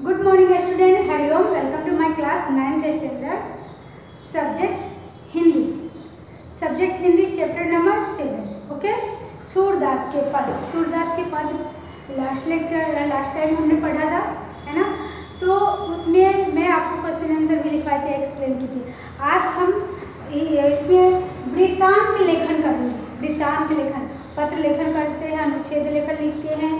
Good morning student, हरिओम। Welcome to my class 9th standard, subject Hindi. Subject Hindi chapter number 7। Okay, Surdas के पद। सूरदास के पद लास्ट टाइम हमने पढ़ा था, है ना। तो उसमें मैं आपको क्वेश्चन आंसर भी लिखवाई थी, एक्सप्लेन की थी। आज हम इसमें वृत्तांत लेखन करेंगे। वृत्तांत लेखन, पत्र लेखन करते हैं, अनुच्छेद लेखन लिखते हैं,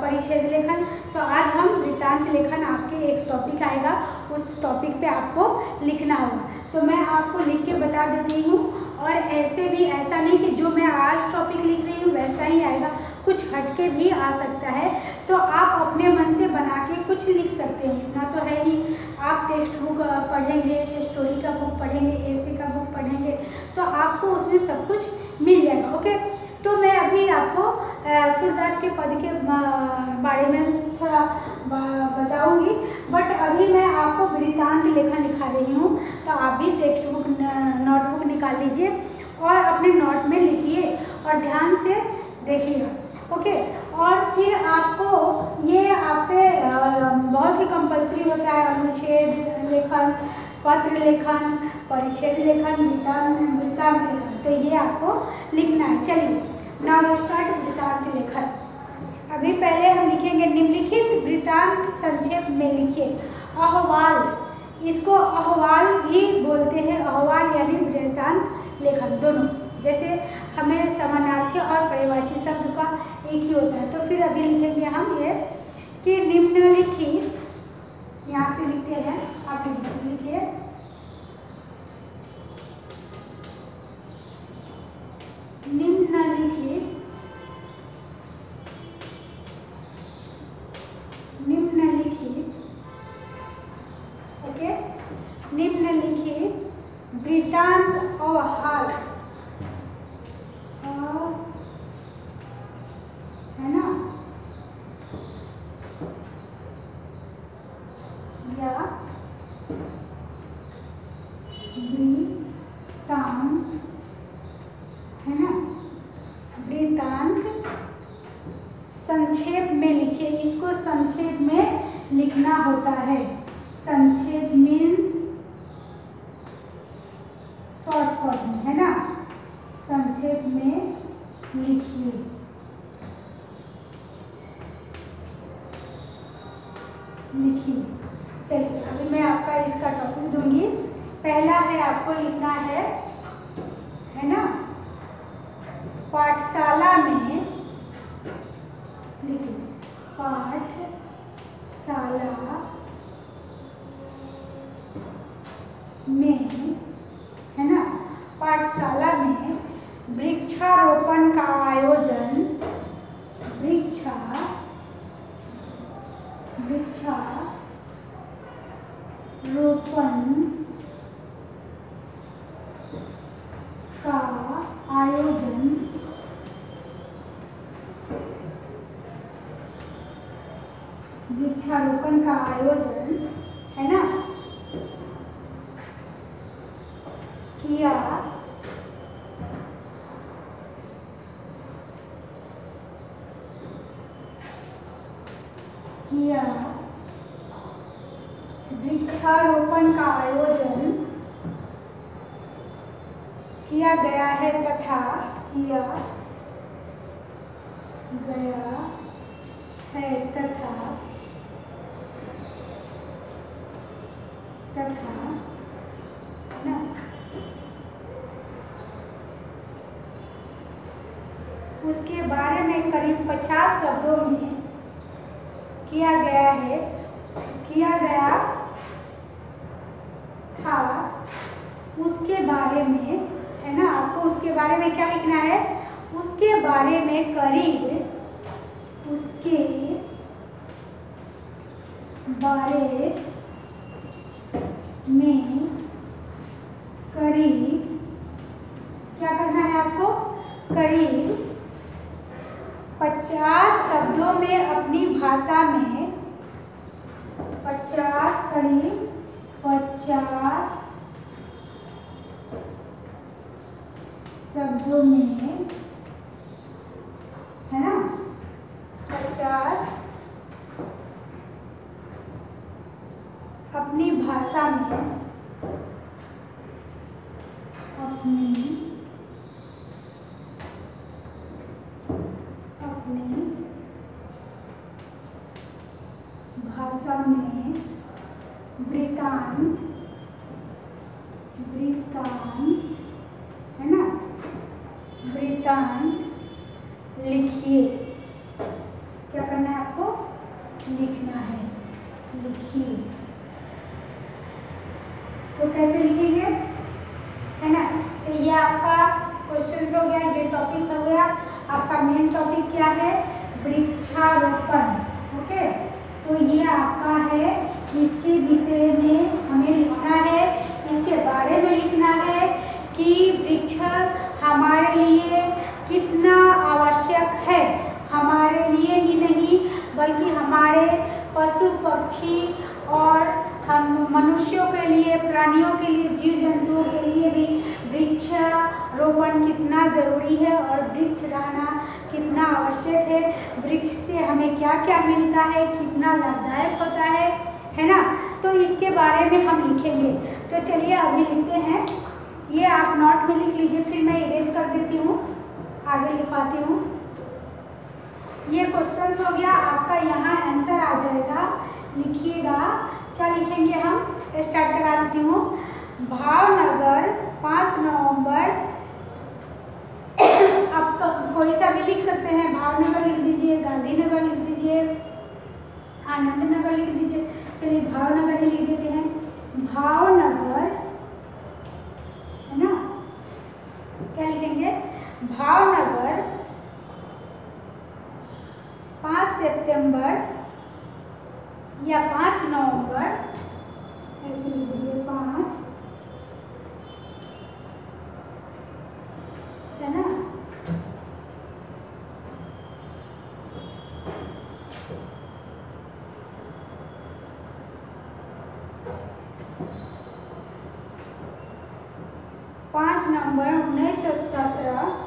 परिच्छेद लेखन। तो आज हम वृत्तांत लेखन, आपके एक टॉपिक आएगा, उस टॉपिक पे आपको लिखना होगा। तो मैं आपको लिख के बता देती हूँ, और ऐसे भी ऐसा नहीं कि जो मैं आज टॉपिक लिख रही हूँ वैसा ही आएगा, कुछ हटके भी आ सकता है। तो आप अपने मन से बना के कुछ लिख सकते हैं, इतना तो है ही। आप टेक्स्ट बुक पढ़ेंगे, स्टोरी का बुक पढ़ेंगे, ऐसे का बुक पढ़ेंगे, तो आपको उसमें सब कुछ मिल जाएगा। ओके, तो मैं अभी आपको सूरदास के पद के बारे में थोड़ा बताऊंगी, बट अभी मैं आपको वृत्तांत लेखन लिखा रही हूँ। तो आप भी टेक्स्ट बुक नोटबुक निकाल लीजिए और अपने नोट में लिखिए और ध्यान से देखिएगा। ओके, और फिर आपको ये आपके बहुत ही कंपल्सरी होता है, अनुच्छेद लेखन, पत्र लेखन, परिच्छेद लेखन, वृत्तांत लेखन। तो ये आपको लिखना है। चलिए, नाउ स्टार्ट वृत्तांत लेखन। अभी पहले हम लिखेंगे निम्नलिखित वृत्तांत संक्षेप में लिखिए। अहवाल, इसको अहवाल भी बोलते हैं, अहवाल यानी वृत्तांत लेखन दोनों। जैसे हमें समानार्थी और पर्यायवाची शब्द का एक ही होता है। तो फिर अभी लिखेंगे हम ये कि निम्नलिखित, यहाँ से लिखते हैं, आप लिखिए निम्नलिखित ओके, निम्नलिखित वृत्तांत और हाल, है ना, या वृत्तांत, है ना, वृत्तांत संक्षेप में लिखिए। इसको संक्षेप में लिखना होता है। संक्षेप मीन्स शॉर्ट फॉर्म, है ना। संक्षेप में लिखिए। चलिए, अभी मैं आपका इसका टॉपिक दूंगी। पहला है, आपको लिखना है ना, पाठशाला में लिखिए। पाठशाला में, है ना, पाठशाला में वृक्षारोपण का आयोजन, वृक्षारोपण का आयोजन वृक्षारोपण का आयोजन, है ना, किया वृक्षारोपण का आयोजन किया गया है तथा ना, उसके बारे में करीब 50 शब्दों में किया गया था। उसके बारे में, है ना, आपको उसके बारे में क्या लिखना है? उसके बारे में करीब, उसके बारे में करीब, क्या करना है आपको? करीब 50 शब्दों में अपनी भाषा में, 50 शब्दों में, है ना, 50 भाषा में वृत्तांत है ना, वृत्तांत लिखिए। क्या करना है आपको? लिखना है, लिखिए। तो कैसे लिखेंगे, है ना? तो ये आपका क्वेश्चन हो गया, ये टॉपिक हो गया। आपका मेन टॉपिक क्या है? वृक्षारोपण। ओके, तो ये आपका है, इसके विषय में हमें लिखना है, इसके बारे में लिखना है कि वृक्ष हमारे लिए कितना आवश्यक है, हमारे लिए ही नहीं बल्कि हमारे पशु पक्षी और हम मनुष्यों के लिए, प्राणियों के लिए, जीव जंतुओं के लिए भी वृक्षारोपण कितना जरूरी है और वृक्ष रहना कितना आवश्यक है। वृक्ष से हमें क्या क्या मिलता है, कितना लाभदायक होता है ना? तो इसके बारे में हम लिखेंगे। तो चलिए अभी लिखते हैं। ये आप नोट में लिख लीजिए, फिर मैं इरेज कर देती हूँ, आगे लिखवाती हूँ। ये क्वेश्चन हो गया आपका, यहाँ आंसर आ जाएगा। लिखिएगा, क्या लिखेंगे हम? स्टार्ट करा देती हूँ। भावनगर 5 नवंबर। आप कोई सा भी लिख सकते हैं, भावनगर लिख दीजिए, गांधीनगर लिख दीजिए, आनंद नगर लिख दीजिए। चलिए भावनगर ही लिख देते हैं। भावनगर, है ना? क्या लिखेंगे? भावनगर 5 सितंबर या 5 नवंबर, ऐसे लिख दीजिए 5, है ना? नवंबर 1917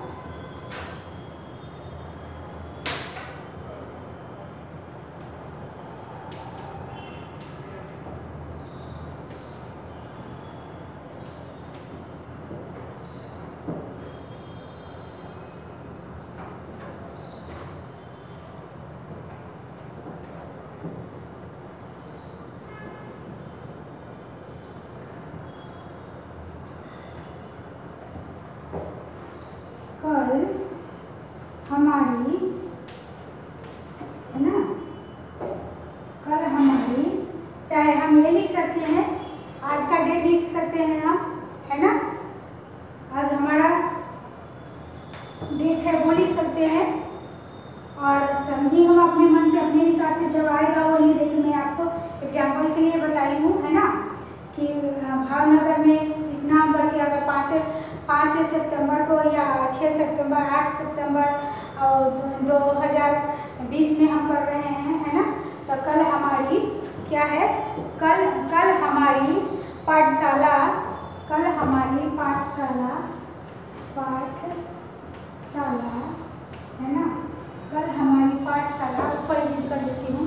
हमारी, है ना, कल हमारी, चाहे हम ये लिख सकते हैं, आज का डेट लिख सकते हैं हम, है ना? आज हमारा डेट है वो लिख सकते हैं, और समझिए हम अपने मन से अपने हिसाब से जब आएगा वो लिख देंगे। मैं आपको एग्जाम्पल के लिए बताई हूँ, है ना, कि भावनगर में इतना नंबर के अगर 5 सितंबर को या 6 सितंबर, 8 सितंबर और 2020 में हम कर रहे हैं, है ना? तो कल हमारी क्या है? कल हमारी पाठशाला, कल हमारी पाठशाला, है ना? कल हमारी पाठशाला, ऊपर यूज कर देती हूँ,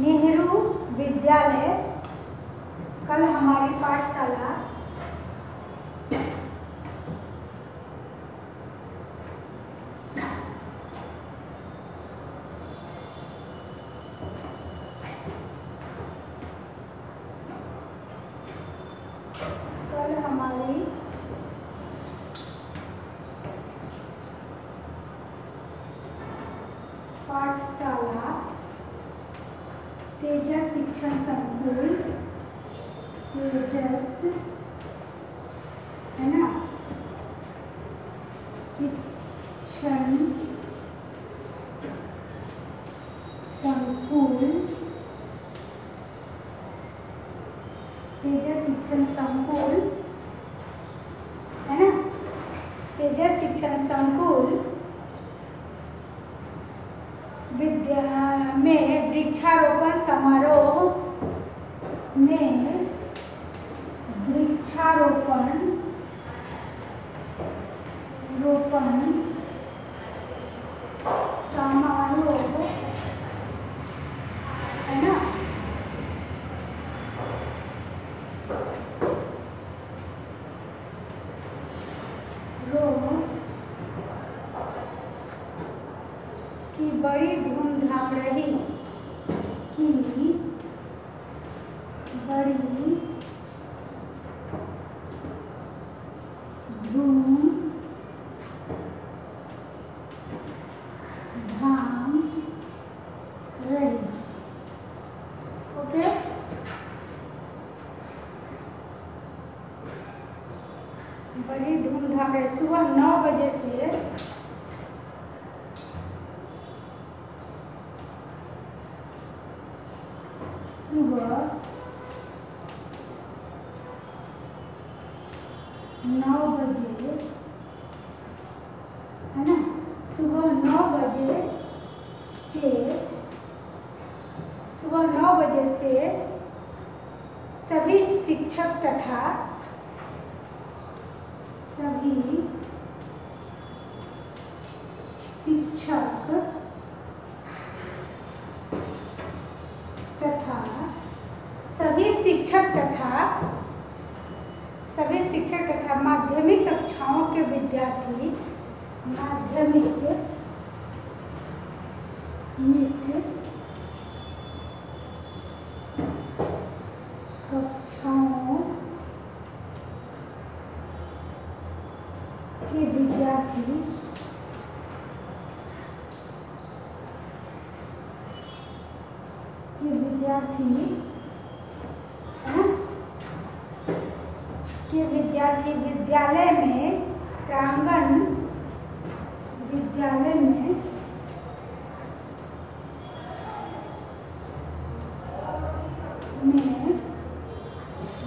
नेहरू विद्यालय, कल हमारी पाठशाला तेजस शिक्षण संकुल, तेजस, है ना, शिक्षण संकुल, तेजस शिक्षण संकुल, है ना, तेजस शिक्षण संकुल में वृक्षारोपण समारोह में वृक्षारोपण समारोह, है ना, बड़ी धूमधाम रही, की बड़ी धूमधाम रही। ओके, बड़ी धूमधाम रही। सुबह 9 बजे से सुबह 9 बजे, है ना, सुबह 9 बजे से सभी शिक्षक तथा सभी शिक्षक तथा माध्यमिक कक्षाओं के विद्यार्थी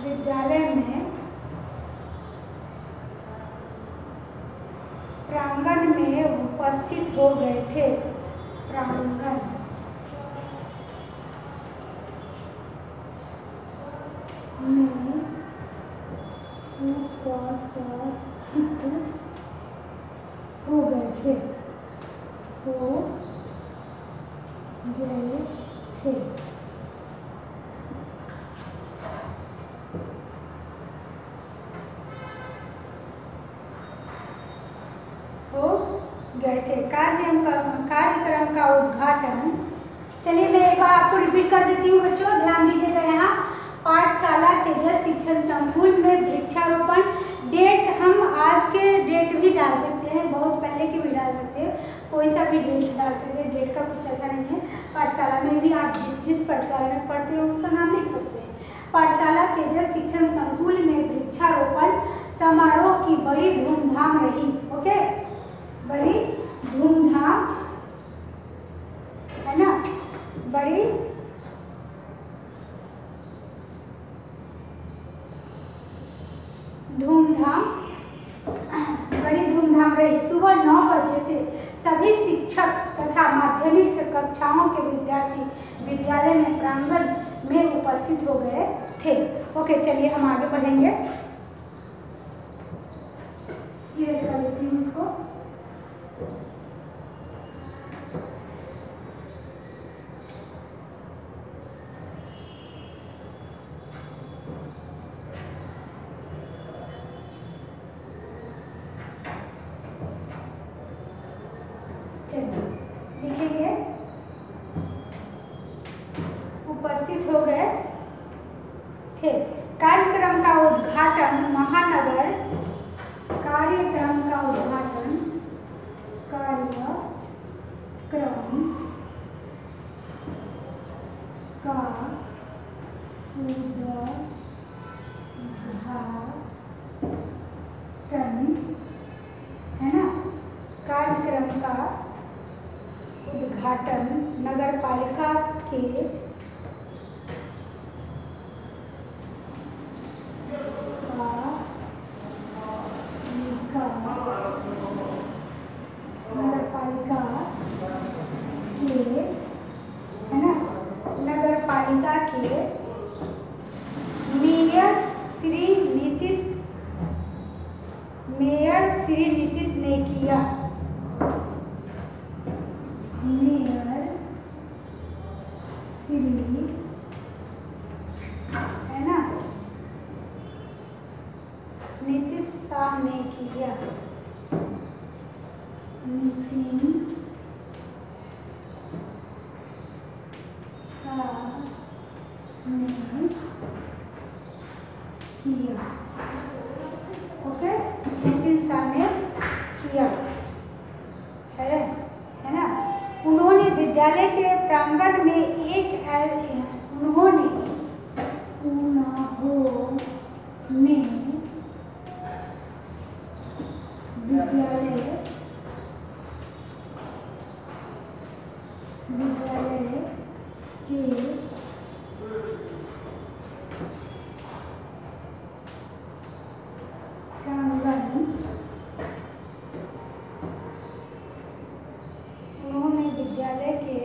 विद्यालय में प्रांगण में उपस्थित हो गए थे। प्रांगण में उपस्थित हो गए थे। कार्यक्रम का उद्घाटन, चलिए मैं एक बार आपको रिपीट कर देती हूँ बच्चों, ध्यान दीजिएगा। यहाँ पाठशाला तेजस शिक्षण संकुल में वृक्षारोपण, डेट हम आज के डेट भी डाल सकते हैं, बहुत पहले की भी डाल सकते हैं, कोई सा भी डेट डाल सकते हैं, डेट का कुछ ऐसा नहीं है। पाठशाला में भी आप जिस पाठशाला में पढ़ते हो उसका नाम लिख सकते हैं। पाठशाला तेजस शिक्षण संकुल में वृक्षारोपण समारोह की बड़ी धूमधाम रही। ओके, बड़ी धूमधाम, है ना, बड़ी धूमधाम रही। सुबह 9 बजे से सभी शिक्षक तथा माध्यमिक कक्षाओं के विद्यार्थी विद्यालय में प्रांगण में उपस्थित हो गए थे। ओके, चलिए हम आगे बढ़ेंगे। ये कर लेती हूँ इसको। लिखेंगे, उपस्थित हो गए थे। कार्यक्रम का उद्घाटन महानगर कार्यक्रम का उद्घाटन है ना, कार्यक्रम का उद्घाटन नगर पालिका के मेयर श्री नीतीश ने किया। मेयर श्री, है ना, नीतीश शाह ने किया। किया। ओके, नितिन शाह ने किया है ना। उन्होंने विद्यालय के प्रांगण में विद्यालय के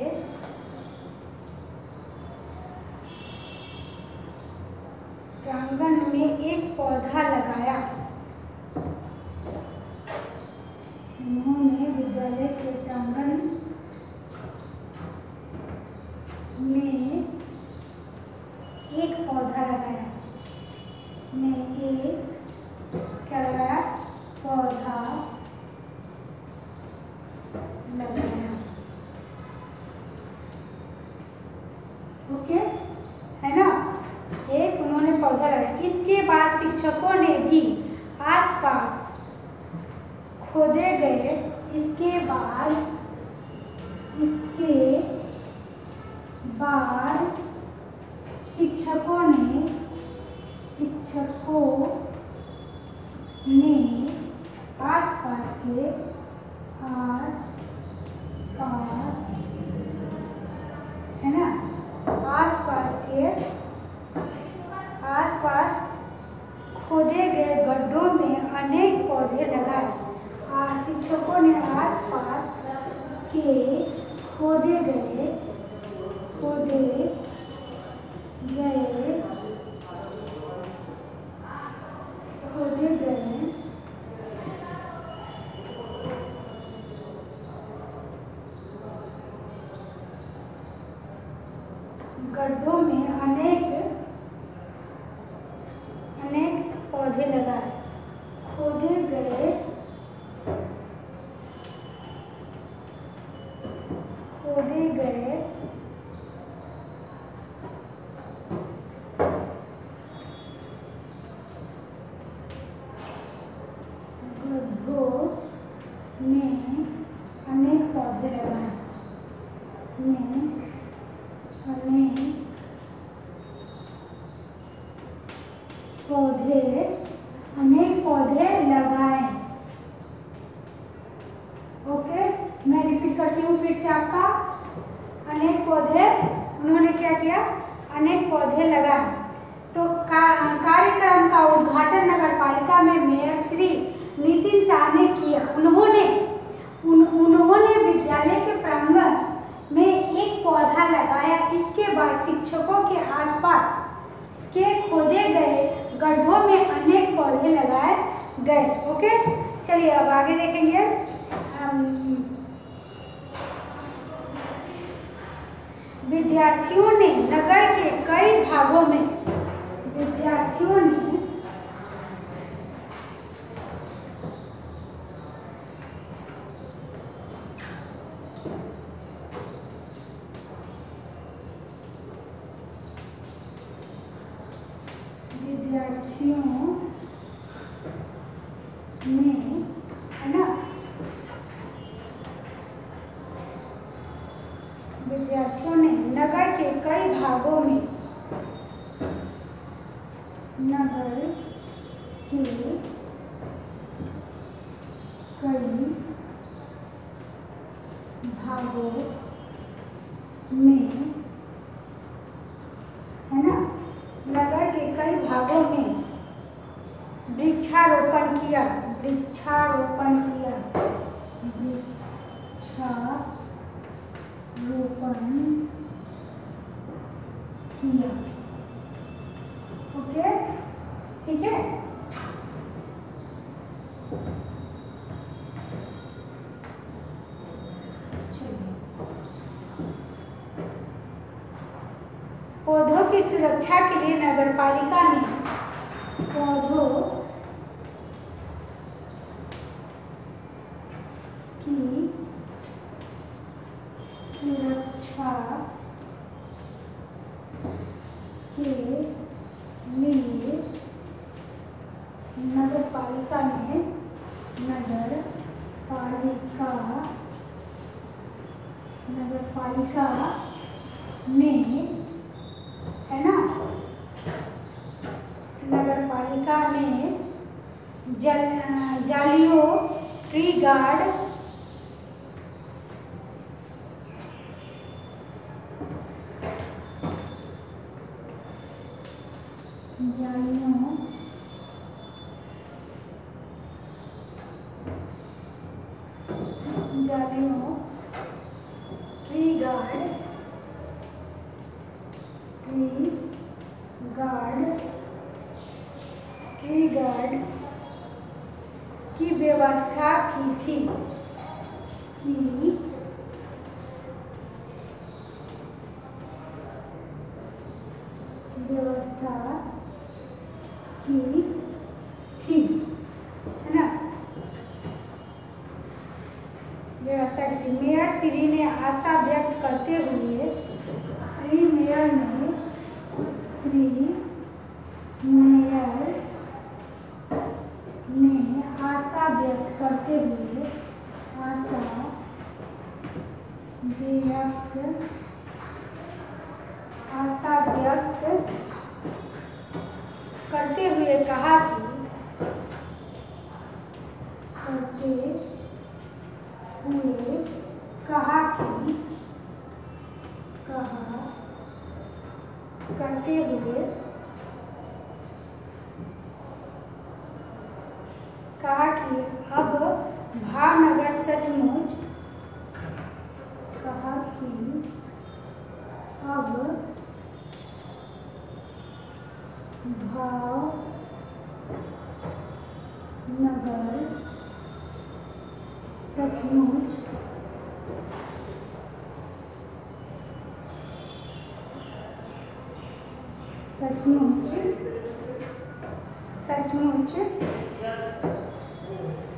प्रांगण में एक पौधा लगाया। उन्होंने विद्यालय के प्रांगण में एक पौधा लगाया। क्या लगाया? पौधा लगाया। ओके, है ना। एक उन्होंने पौधा लगाया। इसके बाद शिक्षकों ने भी आसपास खोदे गए। इसके बाद शिक्षकों ने आसपास है ना, आसपास खोदे गए गड्ढों में अनेक पौधे लगाए। शिक्षकों ने आसपास के खोदे गए गड्ढों में अनेक पौधे लगाए। खोदे गए गड्ढों में अनेक पौधे लगाए। अनेक पौधे लगाए। ओके, मैं रिपीट करती हूँ फिर से आपका। अनेक पौधे उन्होंने क्या किया? अनेक पौधे लगाए। तो कार्यक्रम का उद्घाटन नगर पालिका में मेयर श्री नितिन शाह ने किया। उन्होंने विद्यालय के प्रांगण में एक पौधा लगाया। इसके बाद शिक्षकों के आसपास के खोदे गए गड्ढों में अनेक पौधे लगाए गए। ओके, चलिए अब आगे देखेंगे। विद्यार्थियों ने नगर के कई भागों में है ना, विद्यार्थियों ने नगर के कई भागों में है ना, नगर के कई भागों में वृक्षारोपण किया। ओके, ठीक है। पौधों की सुरक्षा के लिए नगरपालिका ने पौधों की सुरक्षा के लिए नगर पालिका ने है ना, नगर पालिका ने जालियो ट्री गार्ड ट्री गार्ड की व्यवस्था की थी, है ना, व्यवस्था की थी। मेयर श्री ने आशा व्यक्त करते हुए आशा व्यक्त करते हुए कहा कि अब भावनगर सचमुच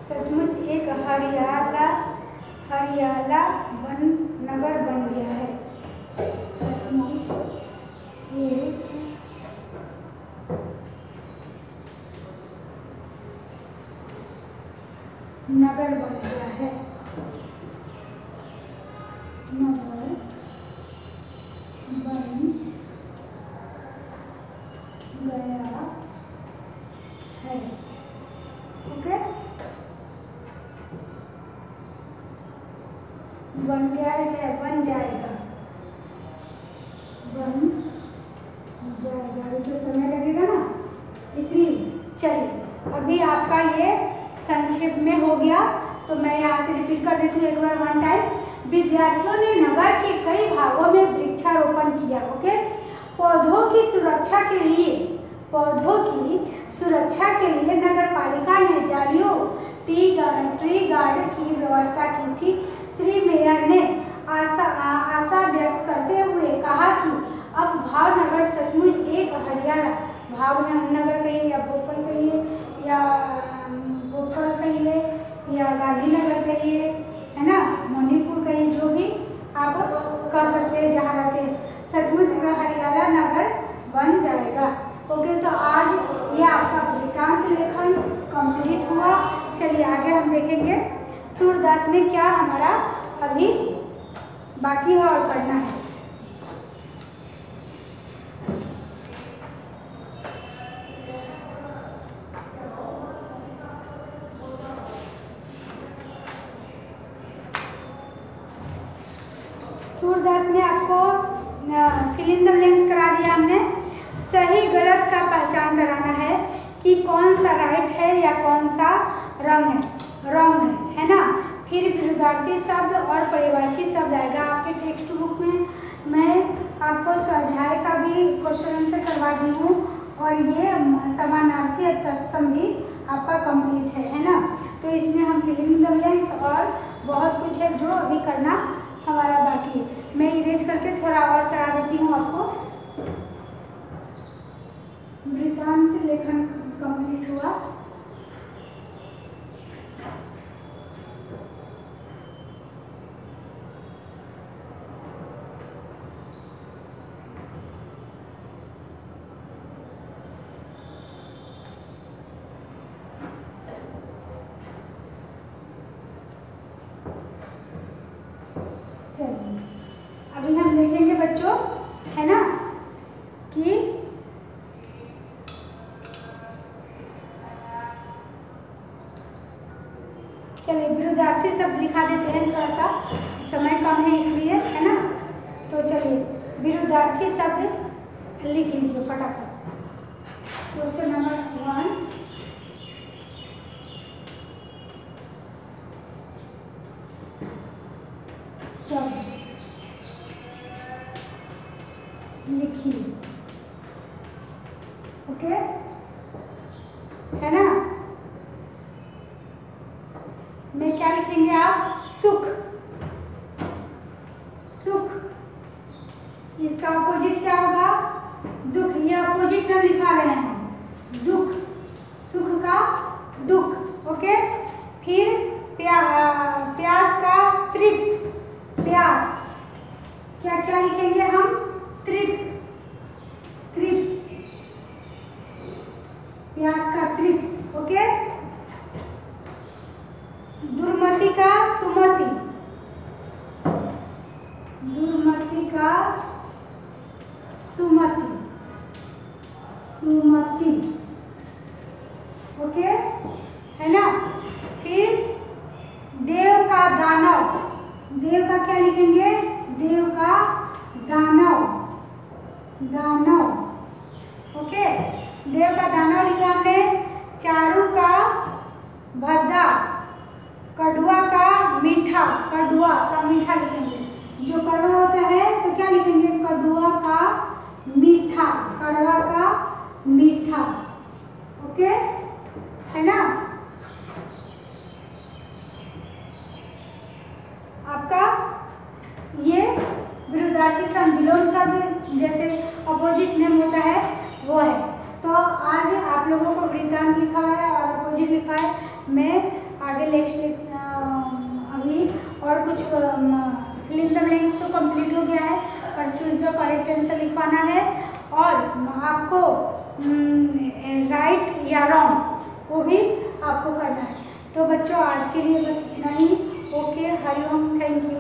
सचमुच एक हरियाला नगर बन गया है। सचमुच एक नगर बन गया है, ओके, बन गया है चाहे बन जाएगा, अभी तो समय लगेगा ना, इसलिए चलिए अभी आपका ये संक्षेप में हो गया, तो मैं यहाँ से रिपीट कर देती हूँ एक बार वन टाइम। विद्यार्थियों ने नगर के कई भागों में वृक्षारोपण किया। ओके, पौधों की सुरक्षा के लिए नगर पालिका ने जालियो ट्री गार्ड की व्यवस्था की थी। श्री मेयर ने आशा व्यक्त करते हुए कहा कि अब भावनगर सचमुच एक हरियाला, भावनगर कहिए या भोपाल कहिए या भोपाल कहिए या गांधीनगर कहिए, है ना, मणिपुर कहिए, जो भी आप कह सकते हैं जहाँ रहते हैं, सचमुच हरियाला नगर बन जाएगा। ओके, तो आज ये आपका वृत्तांत लेखन कंप्लीट हुआ। चलिए आगे हम देखेंगे सूरदास में क्या हमारा अभी बाकी है और करना है। सूरदास में आपको फिल इन द ब्लैंक्स करा दिया हमने। सही गलत का पहचान कराना है कि कौन सा राइट है या कौन सा रॉन्ग है ना। फिर विरुद्धार्थी शब्द और परिवाची शब्द आएगा आपके टेक्स्ट बुक में। मैं आपको स्वाध्याय का भी क्वेश्चन आंसर करवा दी हूँ और ये समानार्थी तत्सम भी आपका कंप्लीट है ना। तो इसमें हम फिल इन द ब्लैंक्स और बहुत कुछ है जो अभी करना हमारा बाकी है। मैं इरेज करके थोड़ा और करा देती हूँ आपको। वृत्तांत लेखन कंप्लीट हुआ। बच्चों, है ना, कि चलिए विरुद्धार्थी शब्द लिखा देते हैं, थोड़ा सा समय कम है इसलिए, है ना। तो चलिए विरुद्धार्थी शब्द लिख लीजिए फटाफट। क्वेश्चन नंबर 1, शब्द लिखिए, ओके, है ना। में क्या लिखेंगे आप? सुख, सुख। इसका अपोजिट क्या होगा? दुख। ये अपोजिट हम लिखा रहे हैं, दुख, सुख का दुख, ओके। फिर प्यास का तृप्त, प्यास, क्या क्या लिखेंगे हम? तृप्त, तृप्त, प्यास का तृप्त, ओके। दुर्मति का सुमति, दुर्मति का सुमति, सुमति, ओके, है ना। फिर देव का दानव, देव का क्या लिखेंगे? देव का दानव, दानव, ओके। देव का दानव लिखा हमने। चारू का भद्दा, कड़वा का मीठा, कड़वा का मीठा लिखेंगे। जो कड़वा होता है तो क्या लिखेंगे? कड़वा का मीठा, कड़वा का मीठा, ओके, है ना। आपका ये विरुद्धार्थी शब्द, विलोम शब्द जैसे अपोजिट नेम होता है वो है। तो आज आप लोगों को वृत्तांत लिखा है और अपोजिट लिखा है। मैं आगे नेक्स्ट अभी और कुछ फिल इन द ब्लैंक्स तो कंप्लीट हो गया है, पर चूज द करेक्ट आंसर लिखवाना है। और आपको राइट या रॉन्ग वो भी आपको करना है। तो बच्चों आज के लिए बस इतना ही। Okay, Hari Om, thank you.